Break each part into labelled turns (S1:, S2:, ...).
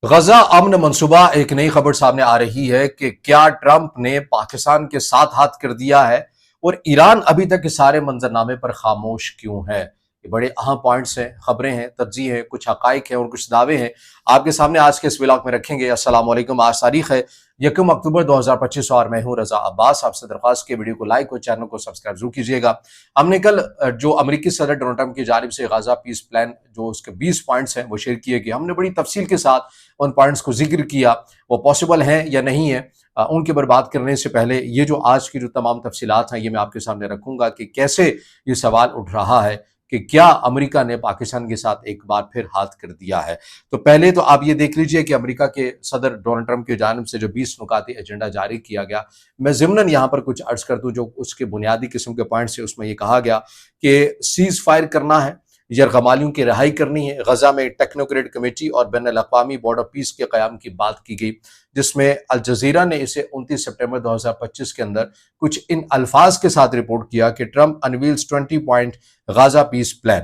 S1: غزہ امن منصوبہ ایک نئی خبر سامنے آ رہی ہے کہ کیا ٹرمپ نے پاکستان کے ساتھ ہاتھ کر دیا ہے اور ایران ابھی تک اس سارے منظرنامے پر خاموش کیوں ہے؟ یہ بڑے اہم پوائنٹس ہیں، خبریں ہیں، تجزیے ہیں، کچھ حقائق ہیں اور کچھ دعوے ہیں آپ کے سامنے آج کے اس ولاگ میں رکھیں گے۔ السلام علیکم، آج تاریخ ہے 1 اکتوبر 2025 اور میں ہوں رضا عباس۔ آپ سے درخواست کہ ویڈیو کو لائک اور چینل کو سبسکرائب ضرور کیجیے گا۔ ہم نے کل جو امریکی صدر ڈونلڈ ٹرمپ کی جانب سے غزہ پیس پلان جو اس کے 20 پوائنٹس ہیں وہ شیئر کیے گئے، ہم نے بڑی تفصیل کے ساتھ ان پوائنٹس کو ذکر کیا، وہ پاسبل ہیں یا نہیں ہے۔ ان کے بارے بات کرنے سے پہلے یہ جو آج کی جو تمام تفصیلات ہیں یہ میں آپ کے سامنے رکھوں گا کہ کیسے یہ سوال اٹھ رہا ہے کہ کیا امریکہ نے پاکستان کے ساتھ ایک بار پھر ہاتھ کر دیا ہے۔ تو پہلے تو آپ یہ دیکھ لیجئے کہ امریکہ کے صدر ڈونلڈ ٹرمپ کی جانب سے جو 20 نکاتی ایجنڈا جاری کیا گیا، میں ضمناً یہاں پر کچھ عرض کر دوں جو اس کے بنیادی قسم کے پوائنٹس ہیں۔ اس میں یہ کہا گیا کہ سیز فائر کرنا ہے، یرغمالیوں کی رہائی کرنی ہے، غزہ میں ٹیکنوکریٹ کمیٹی اور بین الاقوامی بورڈ آف پیس کے قیام کی بات کی گئی، جس میں الجزیرہ نے اسے 29 سپٹمبر 2025 کے اندر کچھ ان الفاظ کے ساتھ رپورٹ کیا کہ Trump unveils 20 point Gaza peace plan.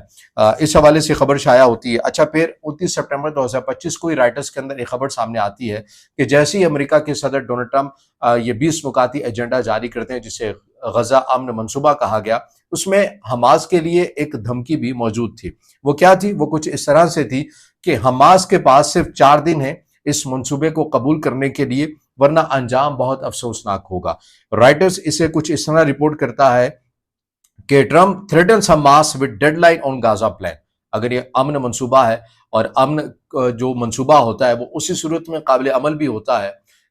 S1: اس حوالے سے خبر شائع ہوتی ہے۔ اچھا، پھر 29 سپٹمبر 2025 کو ہی رائٹرز کے اندر ایک خبر سامنے آتی ہے کہ جیسے ہی امریکہ کے صدر ڈونلڈ ٹرمپ یہ 20 نکاتی ایجنڈا جاری کرتے ہیں جسے غزہ امن منصوبہ کہا گیا، اس میں حماس کے لیے ایک دھمکی بھی موجود تھی۔ وہ کیا تھی؟ وہ کچھ اس طرح سے تھی کہ حماس کے پاس صرف 4 دن ہیں اس منصوبے کو قبول کرنے کے لیے، ورنہ انجام بہت افسوسناک ہوگا۔ رائٹرز اسے کچھ اس طرح رپورٹ کرتا ہے کہ Trump threatens Hamas with deadline on Gaza plan. اگر یہ امن منصوبہ ہے اور امن جو منصوبہ ہوتا ہے وہ اسی صورت میں قابل عمل بھی ہوتا ہے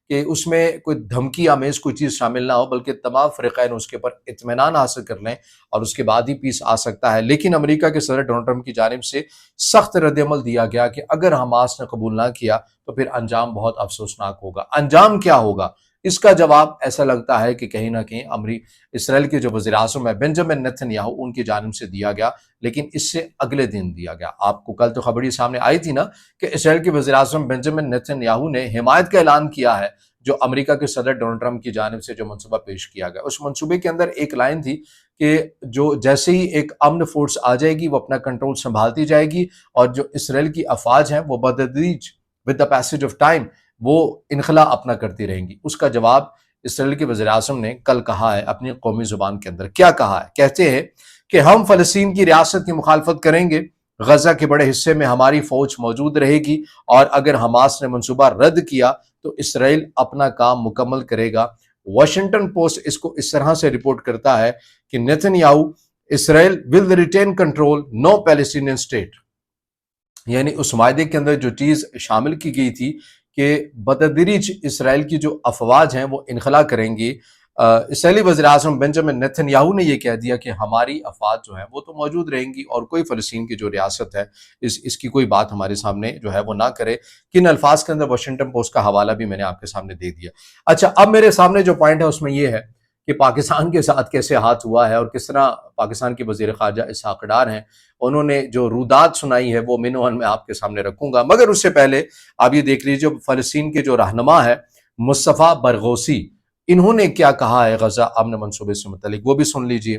S1: کہ اس میں کوئی دھمکی آمیز کوئی چیز شامل نہ ہو، بلکہ تمام فریقین اس کے پر اطمینان حاصل کر لیں اور اس کے بعد ہی پیس آ سکتا ہے۔ لیکن امریکہ کے صدر ڈونلڈ ٹرمپ کی جانب سے سخت رد عمل دیا گیا کہ اگر حماس نے قبول نہ کیا تو پھر انجام بہت افسوسناک ہوگا۔ انجام کیا ہوگا؟ اس کا جواب ایسا لگتا ہے کہ کہیں نہ کہیں اسرائیل کے جو وزیر اعظم ہے بنجامن نیتن یاہو، ان کی جانب سے دیا گیا، لیکن اس سے اگلے دن دیا گیا۔ آپ کو کل تو خبر یہ سامنے آئی تھی نا کہ اسرائیل کے وزیر اعظم بنجامن نیتن یاہو نے حمایت کا اعلان کیا ہے جو امریکہ کے صدر ڈونلڈ ٹرمپ کی جانب سے جو منصوبہ پیش کیا گیا۔ اس منصوبے کے اندر ایک لائن تھی کہ جو جیسے ہی ایک امن فورس آ جائے گی وہ اپنا کنٹرول سنبھالتی جائے گی اور جو اسرائیل کی افواج ہیں وہ بتدریج with the passage of time وہ انخلا اپنا کرتی رہیں گی۔ اس کا جواب اسرائیل کے وزیر اعظم نے کل کہا ہے اپنی قومی زبان کے اندر۔ کیا کہا ہے؟ کہتے ہیں کہ ہم فلسطین کی ریاست کی مخالفت کریں گے، غزہ کے بڑے حصے میں ہماری فوج موجود رہے گی، اور اگر حماس نے منصوبہ رد کیا تو اسرائیل اپنا کام مکمل کرے گا۔ واشنگٹن پوسٹ اس کو اس طرح سے رپورٹ کرتا ہے کہ نیتن یاہو اسرائیل ول ریٹین کنٹرول نو پیلسٹینین اسٹیٹ، یعنی اس معاہدے کے اندر جو چیز شامل کی گئی تھی کہ بتدریج اسرائیل کی جو افواج ہیں وہ انخلا کریں گی، اسرائیلی وزیر اعظم بنجامن نیتن یاہو نے یہ کہہ دیا کہ ہماری افواج جو ہیں وہ تو موجود رہیں گی اور کوئی فلسطین کی جو ریاست ہے اس کی کوئی بات ہمارے سامنے جو ہے وہ نہ کرے۔ کن الفاظ کے اندر؟ واشنگٹن پوسٹ کا حوالہ بھی میں نے آپ کے سامنے دے دیا۔ اچھا، اب میرے سامنے جو پوائنٹ ہے اس میں یہ ہے کہ پاکستان کے ساتھ کیسے ہاتھ ہوا ہے اور کس طرح پاکستان کے وزیر خارجہ اسحاق ڈار ہیں انہوں نے جو رودات سنائی ہے وہ منوہن میں آپ کے سامنے رکھوں گا۔ مگر اس سے پہلے آپ یہ دیکھ لیجیے فلسطین کے جو رہنما ہے مصطفیٰ برغوثی، انہوں نے کیا کہا ہے غزہ امن منصوبے سے متعلق، وہ بھی سن لیجیے۔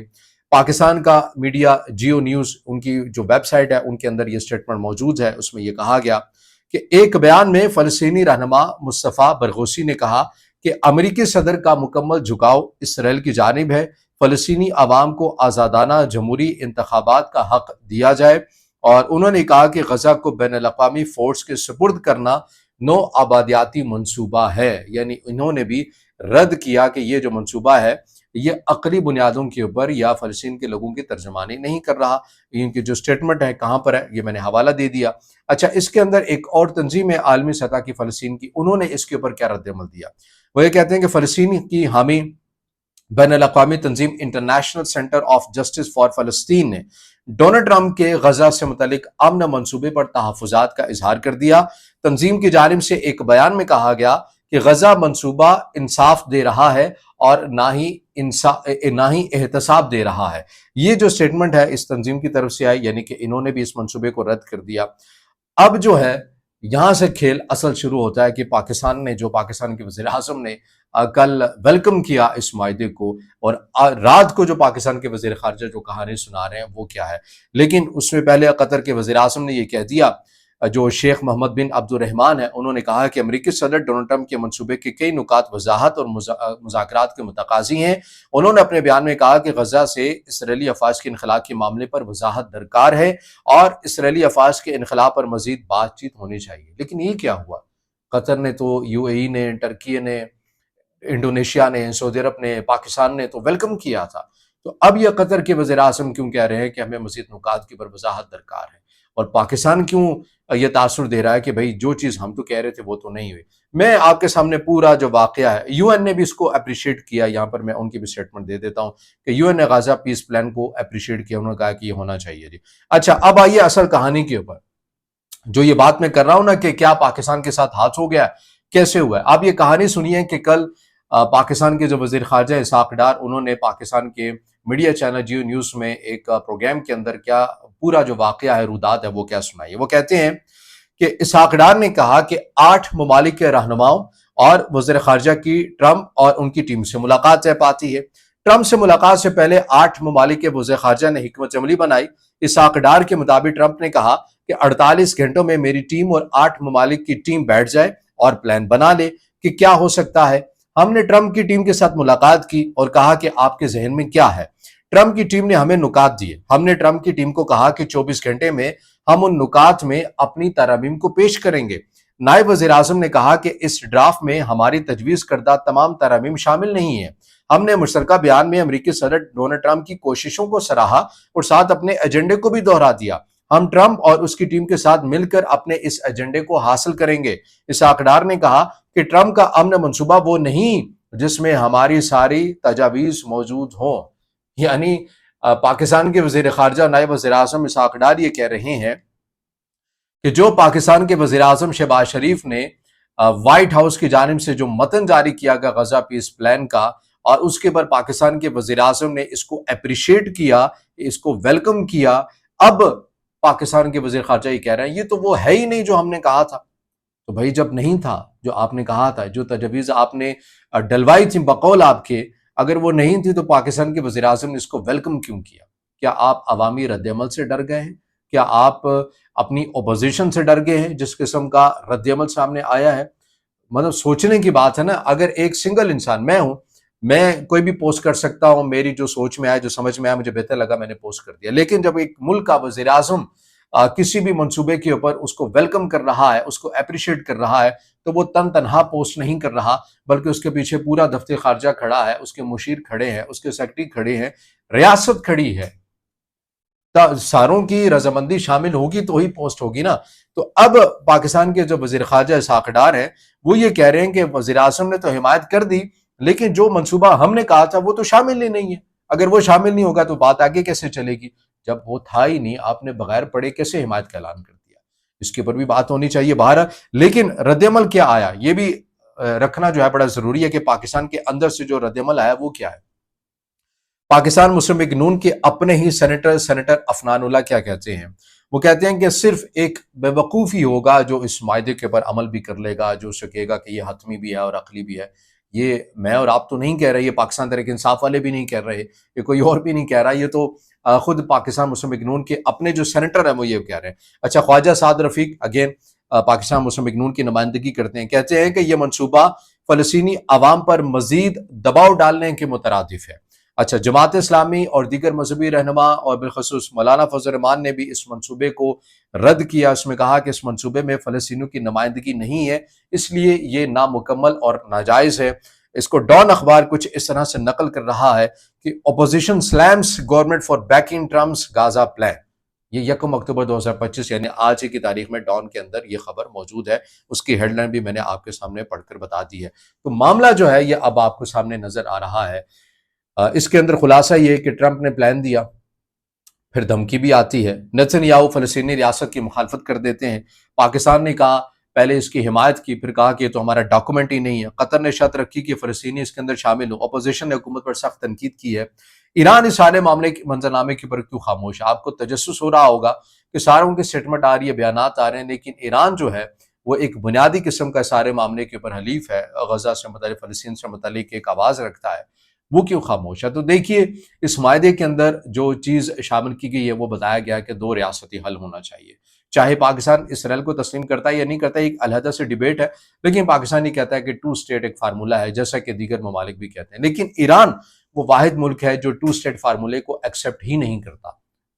S1: پاکستان کا میڈیا جیو نیوز، ان کی جو ویب سائٹ ہے ان کے اندر یہ سٹیٹمنٹ موجود ہے، اس میں یہ کہا گیا کہ ایک بیان میں فلسطینی رہنما مصطفیٰ برغوثی نے کہا کہ امریکی صدر کا مکمل جھکاؤ اسرائیل کی جانب ہے، فلسطینی عوام کو آزادانہ جمہوری انتخابات کا حق دیا جائے، اور انہوں نے کہا کہ غزہ کو بین الاقوامی فورس کے سپرد کرنا نو آبادیاتی منصوبہ ہے۔ یعنی انہوں نے بھی رد کیا کہ یہ جو منصوبہ ہے یہ عقلی بنیادوں کے اوپر یا فلسطین کے لوگوں کی ترجمانی نہیں کر رہا۔ ان کی جو سٹیٹمنٹ ہے کہاں پر ہے یہ میں نے حوالہ دے دیا۔ اچھا، اس کے اندر ایک اور تنظیم ہے عالمی سطح کی فلسطین کی، انہوں نے اس کے اوپر کیا رد عمل دیا؟ وہ یہ کہتے ہیں کہ فلسطین کی حامی بین الاقوامی تنظیم international centre of justice for فلسطین نے ڈونلڈ ٹرمپ کے غزہ سے متعلق امن منصوبے پر تحفظات کا اظہار کر دیا۔ تنظیم کی جانب سے ایک بیان میں کہا گیا کہ غزہ منصوبہ انصاف دے رہا ہے اور نہ ہی احتساب دے رہا ہے۔ یہ جو سٹیٹمنٹ ہے اس تنظیم کی طرف سے آئی، یعنی کہ انہوں نے بھی اس منصوبے کو رد کر دیا۔ اب جو ہے یہاں سے کھیل اصل شروع ہوتا ہے کہ پاکستان کے وزیر اعظم نے کل ویلکم کیا اس معاہدے کو، اور رات کو جو پاکستان کے وزیر خارجہ جو کہانی سنا رہے ہیں وہ کیا ہے۔ لیکن اس میں پہلے قطر کے وزیر اعظم نے یہ کہہ دیا جو شیخ محمد بن عبد الرحمان ہے، انہوں نے کہا کہ امریکی صدر ڈونلڈ ٹرمپ کے منصوبے کے کئی نکات وضاحت اور مذاکرات کے متقاضی ہیں۔ انہوں نے اپنے بیان میں کہا کہ غزہ سے اسرائیلی افواج کے انخلاء کے معاملے پر وضاحت درکار ہے اور اسرائیلی افواج کے انخلاء پر مزید بات چیت ہونی چاہیے۔ لیکن یہ کیا ہوا؟ قطر نے تو، یو اے ای نے، ترکی نے، انڈونیشیا نے، سعودی عرب نے، پاکستان نے تو ویلکم کیا تھا۔ تو اب یہ قطر کے وزیر اعظم کیوں کہہ رہے ہیں کہ ہمیں مزید نکات کی پر وضاحت درکار ہے، اور پاکستان کیوں یہ تاثر دے رہا ہے کہ بھئی جو چیز ہم تو کہہ رہے تھے وہ تو نہیں ہوئی؟ میں آپ کے سامنے پورا جو واقعہ ہے، یو این نے بھی اس کو اپریشیٹ کیا، یہاں پر میں ان کی بھی سٹیٹمنٹ دے دیتا ہوں کہ یو این نے غزہ پیس پلان کو اپریشیٹ کیا، انہوں نے کہا کہ یہ ہونا چاہیے جی۔ اچھا، اب آئیے اصل کہانی کے اوپر۔ جو یہ بات میں کر رہا ہوں نا کہ کیا پاکستان کے ساتھ ہاتھ ہو گیا، کیسے ہوا ہے، آپ یہ کہانی سنیے کہ کل پاکستان کے جو وزیر خارجہ اسحاق ڈار، انہوں نے پاکستان کے میڈیا چینل جیو نیوز میں ایک پروگرام کے اندر کیا پورا جو واقعہ ہے، رودات ہے، وہ کیا سنائی ہے۔ وہ کہتے ہیں کہ اسحاق ڈار نے کہا کہ 8 ممالک کے رہنماؤں اور وزیر خارجہ کی ٹرمپ اور ان کی ٹیم سے ملاقات طے پاتی ہے۔ ٹرمپ سے ملاقات سے پہلے 8 ممالک کے وزیر خارجہ نے حکمت عملی بنائی۔ اسحاق ڈار کے مطابق ٹرمپ نے کہا کہ 48 گھنٹوں میں میری ٹیم اور 8 ممالک کی ٹیم بیٹھ جائے اور پلان بنا لے کہ کیا ہو سکتا ہے۔ ہم نے ٹرمپ کی ٹیم کے ساتھ ملاقات کی اور کہا کہ آپ کے ذہن میں کیا ہے۔ ٹرمپ کی ٹیم نے ہمیں نکات دیے۔ ہم نے ٹرمپ کی ٹیم کو کہا کہ 24 گھنٹے میں ہم ان نکات میں اپنی ترامیم کو پیش کریں گے۔ نائب وزیر اعظم نے کہا کہ اس ڈرافٹ میں ہماری تجویز کردہ تمام ترامیم شامل نہیں ہیں۔ ہم نے مشترکہ بیان میں امریکی صدر ڈونلڈ ٹرمپ کی کوششوں کو سراہا اور ساتھ اپنے ایجنڈے کو بھی دہرا دیا۔ ہم ٹرمپ اور اس کی ٹیم کے ساتھ مل کر اپنے اس ایجنڈے کو حاصل کریں گے۔ اسحاق ڈار نے کہا کہ ٹرمپ کا امن منصوبہ وہ نہیں جس میں ہماری ساری تجاویز موجود ہوں۔ یعنی پاکستان کے وزیر خارجہ نائب وزیر اعظم اسحاق ڈار یہ کہہ رہے ہیں کہ جو پاکستان کے وزیر اعظم شہباز شریف نے وائٹ ہاؤس کی جانب سے جو متن جاری کیا گیا غزہ پیس پلان کا، اور اس کے بعد پاکستان کے وزیر اعظم نے اس کو اپریشیٹ کیا، اس کو ویلکم کیا، اب پاکستان کے وزیر خارجہ یہ کہہ رہے ہیں یہ تو وہ ہے ہی نہیں جو ہم نے کہا تھا۔ تو بھائی جب نہیں تھا جو آپ نے کہا تھا، جو تجویز آپ نے ڈلوائی تھی بقول آپ کے، اگر وہ نہیں تھی تو پاکستان کے وزیر اعظم نے اس کو ویلکم کیوں کیا؟ کیا آپ عوامی رد عمل سے ڈر گئے ہیں؟ کیا آپ اپنی اپوزیشن سے ڈر گئے ہیں جس قسم کا رد عمل سامنے آیا ہے؟ مطلب سوچنے کی بات ہے نا، اگر ایک سنگل انسان میں ہوں، میں کوئی بھی پوسٹ کر سکتا ہوں، میری جو سوچ میں آئے، جو سمجھ میں آئے، مجھے بہتر لگا میں نے پوسٹ کر دیا، لیکن جب ایک ملک کا وزیر اعظم کسی بھی منصوبے کے اوپر اس کو ویلکم کر رہا ہے، اس کو اپریشیٹ کر رہا ہے، تو وہ تنہا پوسٹ نہیں کر رہا، بلکہ اس کے پیچھے پورا دفتر خارجہ کھڑا ہے، اس کے مشیر کھڑے ہیں، اس کے سیکرٹری کھڑے ہیں، ریاست کھڑی ہے، ساروں کی رضامندی شامل ہوگی تو ہی پوسٹ ہوگی نا۔ تو اب پاکستان کے جو وزیر خارجہ اسحاق ڈار ہیں، وہ یہ کہہ رہے ہیں کہ وزیر اعظم نے تو حمایت کر دی، لیکن جو منصوبہ ہم نے کہا تھا وہ تو شامل ہی نہیں ہے۔ اگر وہ شامل نہیں ہوگا تو بات آگے کیسے چلے گی؟ جب وہ تھا ہی نہیں، آپ نے بغیر پڑھے کیسے حمایت کا اعلان کر دیا؟ اس کے اوپر بھی بات ہونی چاہیے باہر۔ لیکن رد عمل کیا آیا یہ بھی رکھنا جو ہے بڑا ضروری ہے کہ پاکستان کے اندر سے جو رد عمل آیا وہ کیا ہے۔ پاکستان مسلم لیگ نون کے اپنے ہی سینیٹر عفنان اللہ کیا کہتے ہیں؟ وہ کہتے ہیں کہ صرف ایک بے وقوف ہی ہوگا جو اس معاہدے کے اوپر عمل بھی کر لے گا، جو کہے گا کہ یہ حتمی بھی ہے اور عقلی بھی ہے۔ یہ میں اور آپ تو نہیں کہہ رہے، یہ پاکستان تحریک انصاف والے بھی نہیں کہہ رہے، یہ کوئی اور بھی نہیں کہہ رہا، یہ تو خود پاکستان مسلم لیگ نون کے اپنے جو سینیٹر ہیں وہ یہ کہہ رہے ہیں۔ اچھا، خواجہ سعد رفیق اگین پاکستان مسلم لیگ نون کی نمائندگی کرتے ہیں، کہتے ہیں کہ یہ منصوبہ فلسطینی عوام پر مزید دباؤ ڈالنے کے مترادف ہے۔ اچھا، جماعت اسلامی اور دیگر مذہبی رہنما اور بالخصوص مولانا فضل الرحمان نے بھی اس منصوبے کو رد کیا۔ اس میں کہا کہ اس منصوبے میں فلسطینیوں کی نمائندگی نہیں ہے، اس لیے یہ نامکمل اور ناجائز ہے۔ اس کو ڈان اخبار کچھ اس طرح سے نقل کر رہا ہے کہ opposition slams government for backing ٹرمپ's غزہ پلان۔ یہ 1 اکتوبر 2025 یعنی آج کی تاریخ میں ڈان کے اندر یہ خبر موجود ہے، اس کی ہیڈ لائن بھی میں نے آپ کے سامنے پڑھ کر بتا دی ہے۔ تو معاملہ جو ہے یہ اب آپ کو سامنے نظر آ رہا ہے۔ اس کے اندر خلاصہ یہ کہ ٹرمپ نے پلان دیا، پھر دھمکی بھی آتی ہے، نیتن یاہو فلسطینی ریاست کی مخالفت کر دیتے ہیں، پاکستان نے کہا پہلے اس کی حمایت کی، پھر کہا کہ یہ تو ہمارا ڈاکومنٹ ہی نہیں ہے، قطر نے شرط رکھی کہ فلسطینی اس کے اندر شامل ہو، اپوزیشن نے حکومت پر سخت تنقید کی ہے۔ ایران اس سارے معاملے کے منظرنامے کے اوپر کیوں خاموش ہے؟ آپ کو تجسس ہو رہا ہوگا کہ ساروں کی سٹیٹمنٹ آ رہی ہے، بیانات آ رہے ہیں، لیکن ایران جو ہے وہ ایک بنیادی قسم کا سارے معاملے کے اوپر حلیف ہے، غزہ سے متعلق، فلسطین سے متعلق ایک آواز رکھتا ہے، وہ کیوں خاموش ہے؟ تو دیکھیے اس معاہدے کے اندر جو چیز شامل کی گئی ہے وہ بتایا گیا کہ 2 ریاستی حل ہونا چاہیے، چاہے پاکستان اسرائیل کو تسلیم کرتا ہے یا نہیں کرتا ہے ایک علیحدہ سے ڈیبیٹ ہے، لیکن پاکستان ہی کہتا ہے کہ ٹو اسٹیٹ ایک فارمولہ ہے، جیسا کہ دیگر ممالک بھی کہتے ہیں۔ لیکن ایران وہ واحد ملک ہے جو ٹو اسٹیٹ فارمولے کو ایکسیپٹ ہی نہیں کرتا۔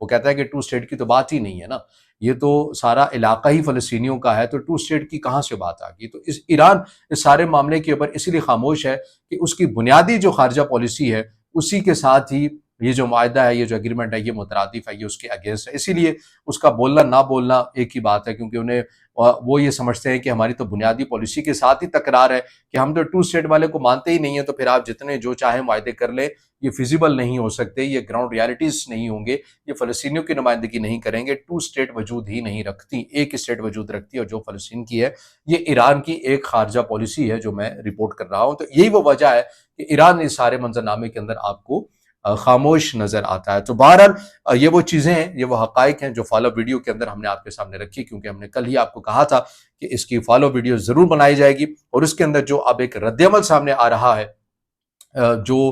S1: وہ کہتا ہے کہ ٹو اسٹیٹ کی تو بات ہی نہیں ہے نا، یہ تو سارا علاقہ ہی فلسطینیوں کا ہے، تو ٹو اسٹیٹ کی کہاں سے بات آ گئی؟ تو ایران اس سارے معاملے کے اوپر اسی لیے خاموش ہے کہ اس کی بنیادی جو خارجہ پالیسی ہے اسی کے ساتھ ہی یہ جو معاہدہ ہے، یہ جو اگریمنٹ ہے، یہ مترادف ہے، یہ اس کے اگینسٹ ہے۔ اسی لیے اس کا بولنا نہ بولنا ایک ہی بات ہے، کیونکہ انہیں وہ یہ سمجھتے ہیں کہ ہماری تو بنیادی پالیسی کے ساتھ ہی تکرار ہے کہ ہم تو ٹو اسٹیٹ والے کو مانتے ہی نہیں ہیں، تو پھر آپ جتنے جو چاہیں معاہدے کر لیں، یہ فیزیبل نہیں ہو سکتے، یہ گراؤنڈ ریالٹیز نہیں ہوں گے، یہ فلسطینیوں کی نمائندگی نہیں کریں گے، ٹو اسٹیٹ وجود ہی نہیں رکھتی، ایک اسٹیٹ وجود رکھتی ہے اور جو فلسطین کی ہے۔ یہ ایران کی ایک خارجہ پالیسی ہے جو میں رپورٹ کر رہا ہوں۔ تو یہی وہ وجہ ہے کہ ایران اس سارے منظرنامے کے اندر آپ کو خاموش نظر آتا ہے۔ تو بہرحال یہ وہ چیزیں ہیں، یہ وہ حقائق ہیں جو فالو ویڈیو کے اندر ہم نے آپ کے سامنے رکھی، کیونکہ ہم نے کل ہی آپ کو کہا تھا کہ اس کی فالو ویڈیو ضرور بنائی جائے گی، اور اس کے اندر جو اب ایک رد عمل سامنے آ رہا ہے جو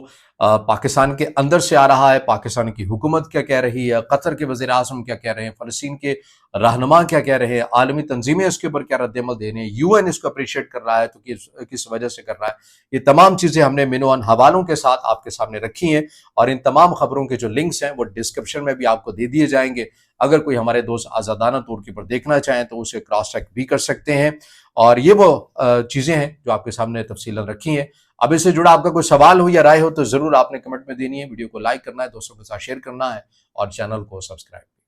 S1: پاکستان کے اندر سے آ رہا ہے، پاکستان کی حکومت کیا کہہ رہی ہے، قطر کے وزیر اعظم کیا کہہ رہے ہیں، فلسطین کے رہنما کیا کہہ رہے ہیں، عالمی تنظیمیں اس کے اوپر کیا رد عمل دے رہے ہیں، یو این اس کو اپریشیٹ کر رہا ہے تو کس وجہ سے کر رہا ہے، یہ تمام چیزیں ہم نے منوان حوالوں کے ساتھ آپ کے سامنے رکھی ہیں، اور ان تمام خبروں کے جو لنکس ہیں وہ ڈسکرپشن میں بھی آپ کو دے دیے جائیں گے۔ اگر کوئی ہمارے دوست آزادانہ طور کے پر دیکھنا چاہیں تو اسے کراس چیک بھی کر سکتے ہیں، اور یہ وہ چیزیں ہیں جو آپ کے سامنے تفصیلاً رکھی ہیں۔ اب اس سے جڑا آپ کا کوئی سوال ہو یا رائے ہو تو ضرور آپ نے کمنٹ میں دینی ہے، ویڈیو کو لائک کرنا ہے، دوستوں کے ساتھ شیئر کرنا ہے، اور چینل کو سبسکرائب